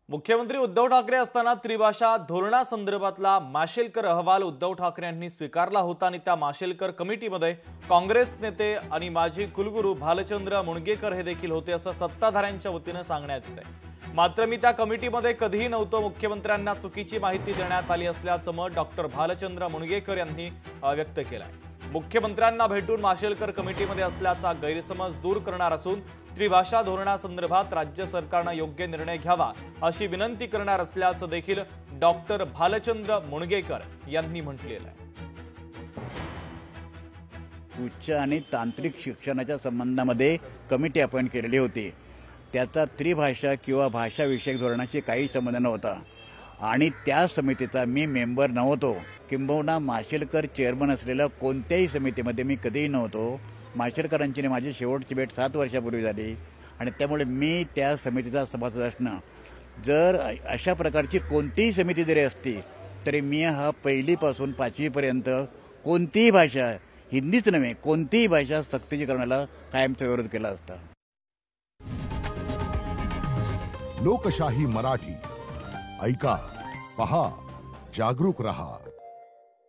मुख्यमंत्री उद्धव ठाकरे असताना त्रिभाषा धोरणासंदर्भातला माशेलकर अहवाल उद्धव ठाकरे यांनी स्वीकारला होता आणि त्या माशेलकर कमिटीमध्ये काँग्रेस नेते आणि माजी कुलगुरू भालचंद्र मुणगेकर हे देखील होते असं सत्ताधाऱ्यांच्या वतीने सांगण्यात येते। मात्र मी त्या कमिटीमध्ये कधीही नव्हतो, मुख्यमंत्र्यांना चुकीची माहिती देण्यात आली असल्याचं मत डॉक्टर भालचंद्र मुणगेकर यांनी व्यक्त केलंय। मुख्यमंत्र्यांना भेटून माशेलकर कमिटीमध्ये असल्याचा गैरसमज दूर करणार असून त्रिभाषा धोरणासंदर्भात राज्य सरकारने योग्य निर्णय घ्यावा अशी विनंती करणार असल्याचं देखील डॉक्टर भालचंद्र मुणगेकर यांनी म्हटलेलं आहे। उच्च आणि तांत्रिक शिक्षणाच्या संबंधामध्ये कमिटी अपॉइंट केलेली होती। त्याचा त्रिभाषा किंवा भाषा विषयक धोरणाशी काही संबंध नव्हता आणि त्या समितीचा मी मेंबर नव्हतो, किंबहुना माशेलकर चेअरमन असलेल्या कोणत्याही समितीमध्ये मी कधीही नव्हतो। माशेलकरांची माझी शेवटची भेट 7 वर्षापूर्वी झाली आणि त्यामुळे मी त्या समितीचा सभासद असणं, जर अशा प्रकारची कोणतीही समिती जरी असती तरी मी हा पहिलीपासून 5वी पर्यंत कोणतीही भाषा, हिंदीच नव्हे कोणतीही भाषा सक्तीची करण्याला कायमचा विरोध केला असता। लोकशाही मराठी ऐका, पहा, जागरूक रहा।